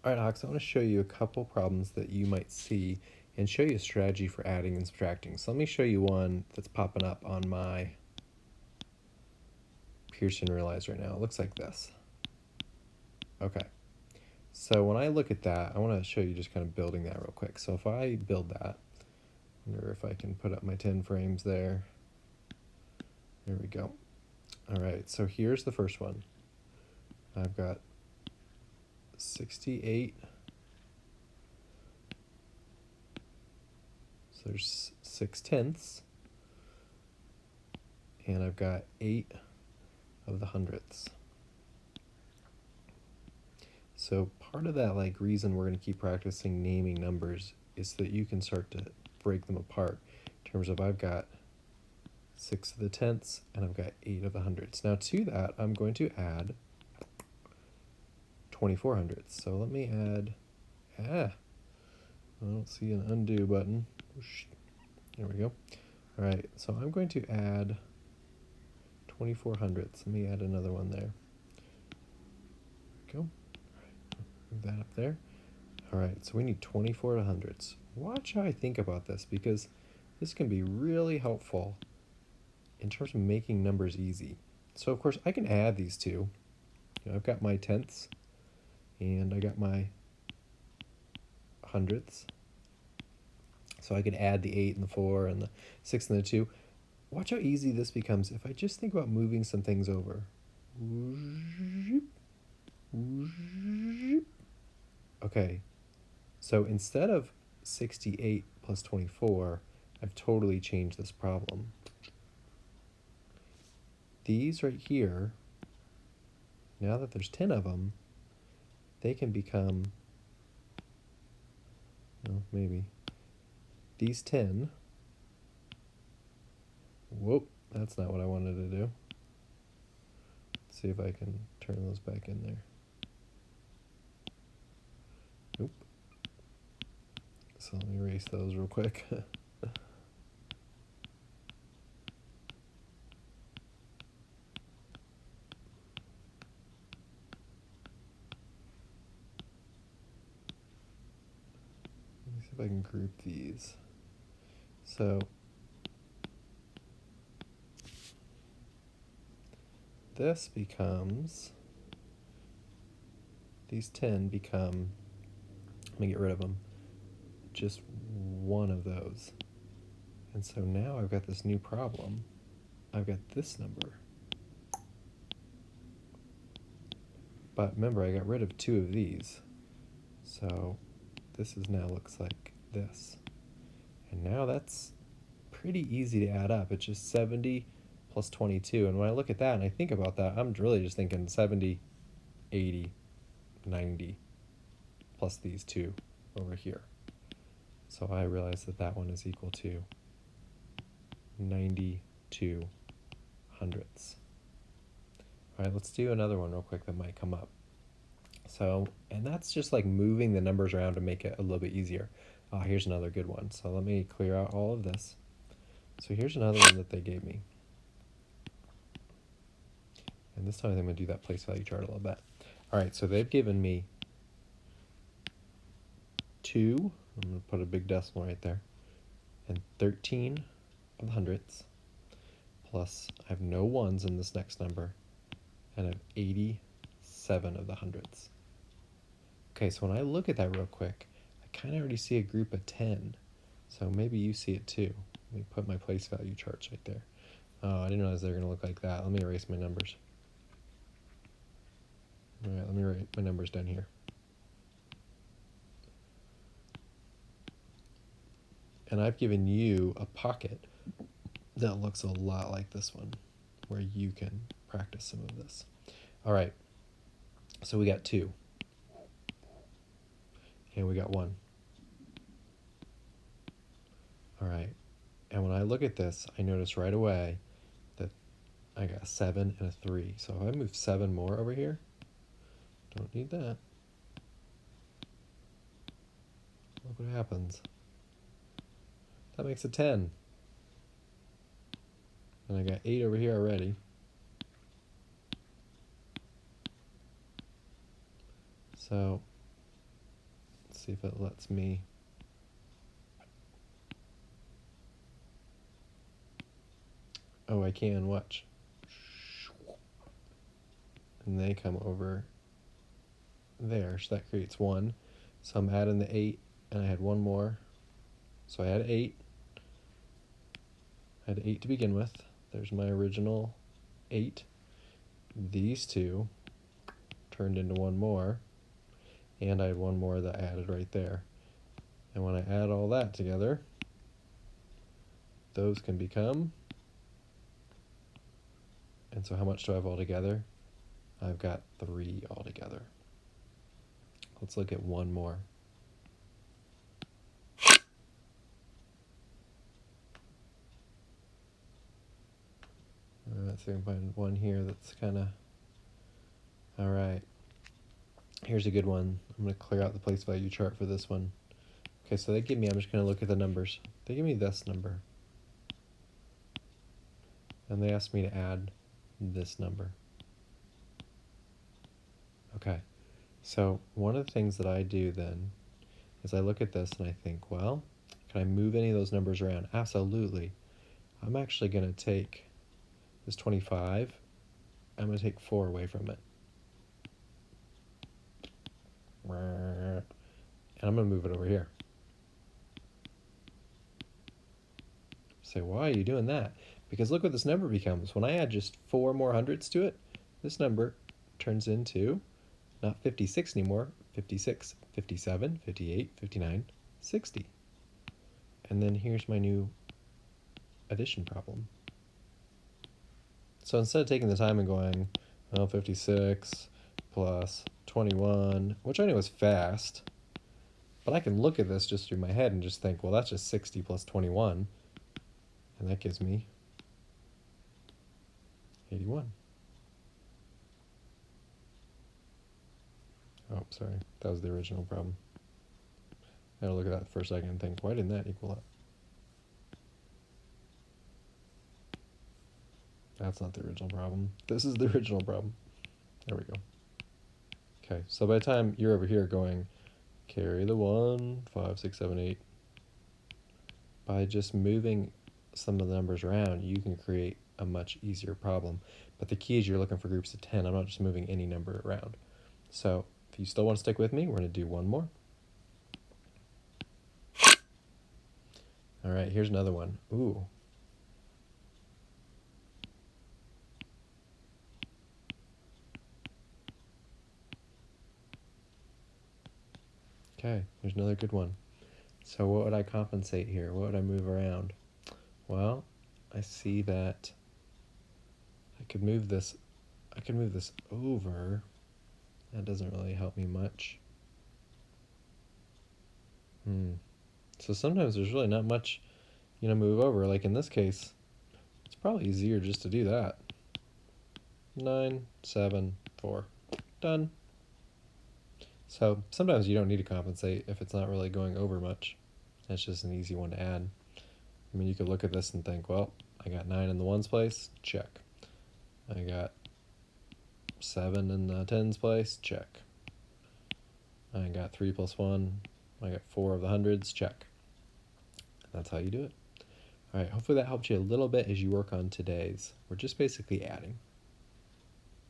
All right, Alex, I want to show you a couple problems that you might see and show you a strategy for adding and subtracting. So let me show you one that's popping up on my Pearson Realize right now. It looks like this. Okay, so when I look at that, I want to show you just kind of building that real quick. So if I build that, I wonder if I can put up my 10 frames there. There we go. All right, so here's the first one. I've got 68. So there's 6/10, and I've got 8 of the hundredths. So part of that reason we're going to keep practicing naming numbers is so that you can start to break them apart in terms of I've got 6 of the tenths and I've got 8 of the hundredths. Now to that I'm going to add 24 hundredths. So let me add, I don't see an undo button. There we go. All right, so I'm going to add 24 hundredths. Let me add another one there. There we go. Move that up there. All right, so we need 24 hundredths. Watch how I think about this, because this can be really helpful in terms of making numbers easy. So of course I can add these two. I've got my tenths and I got my hundredths. So I could add the 8 and the 4 and the 6 and the 2. Watch how easy this becomes if I just think about moving some things over. Okay, so instead of 68 plus 24, I've totally changed this problem. These right here, now that there's 10 of them, they can become, well, maybe, these 10, whoop, that's not what I wanted to do. Let's see if I can turn those back in there. Nope. So let me erase those real quick. Let me see if I can group these. So this becomes, these 10 become, let me get rid of them, just one of those. And so now I've got this new problem. I've got this number. But remember, I got rid of 2 of these. So this is now looks like this. And now that's pretty easy to add up. It's just 70 plus 22. And when I look at that and I think about that, I'm really just thinking 70, 80, 90 plus these 2 over here. So I realize that that one is equal to 92 hundredths. All right, let's do another one real quick that might come up. So, and that's just like moving the numbers around to make it a little bit easier. Here's another good one. So let me clear out all of this. So here's another one that they gave me. And this time I'm going to do that place value chart a little bit. All right, so they've given me 2, I'm going to put a big decimal right there, and 13 of the hundredths, plus I have no ones in this next number, and I have 87 of the hundredths. Okay, so when I look at that real quick, I kind of already see a group of 10. So maybe you see it too. Let me put my place value charts right there. Oh, I didn't realize they were going to look like that. Let me erase my numbers. All right, let me write my numbers down here. And I've given you a pocket that looks a lot like this one, where you can practice some of this. All right, so we got 2. And we got 1. All right, and when I look at this, I notice right away that I got a 7 and a 3. So if I move 7 more over here, don't need that. Look what happens. That makes a 10. And I got 8 over here already. So Let's see if it lets me. Oh, I can, watch. And they come over there, so that creates 1. So I'm adding the 8, and I had 1 more. So I had 8. I had 8 to begin with. There's my original 8. These 2 turned into 1 more, and I had 1 more that I added right there. And when I add all that together, those can become, and so how much do I have altogether? I've got 3 altogether. Let's look at 1 more. Let's see if I can find 1 here that's kind of, all right. Here's a good one. I'm going to clear out the place value chart for this one. Okay, so they give me, I'm just going to look at the numbers. They give me this number. And they asked me to add this number. Okay, so one of the things that I do then is I look at this and I think, well, can I move any of those numbers around? Absolutely. I'm actually going to take this 25, I'm going to take 4 away from it. And I'm going to move it over here. Say, why are you doing that? Because look what this number becomes. When I add just 4 more hundreds to it, this number turns into not 56 anymore, 56, 57, 58, 59, 60. And then here's my new addition problem. So instead of taking the time and going, well, 56 plus 21, which I know is fast, but I can look at this just through my head and just think, well, that's just 60 plus 21, and that gives me 81. Oh, sorry, that was the original problem. I gotta look at that for a second and think, why didn't that equal up? That's not the original problem. This is the original problem. There we go. Okay, so by the time you're over here going, carry the 1, 5, 6, 7, 8, by just moving some of the numbers around, you can create a much easier problem. But the key is you're looking for groups of 10. I'm not just moving any number around. So if you still want to stick with me, we're going to do 1 more. All right, here's another one. Ooh. Okay, here's another good one. So what would I compensate here? What would I move around? Well, I see that I could move this over. That doesn't really help me much. So sometimes there's really not much, move over. Like in this case, it's probably easier just to do that. 9, 7, 4. Done. So sometimes you don't need to compensate if it's not really going over much. That's just an easy one to add. I mean, you could look at this and think, well, I got 9 in the ones place, check. I got 7 in the tens place, check. I got 3 plus 1, I got 4 of the hundreds, check. That's how you do it. All right, hopefully that helped you a little bit as you work on today's. We're just basically adding.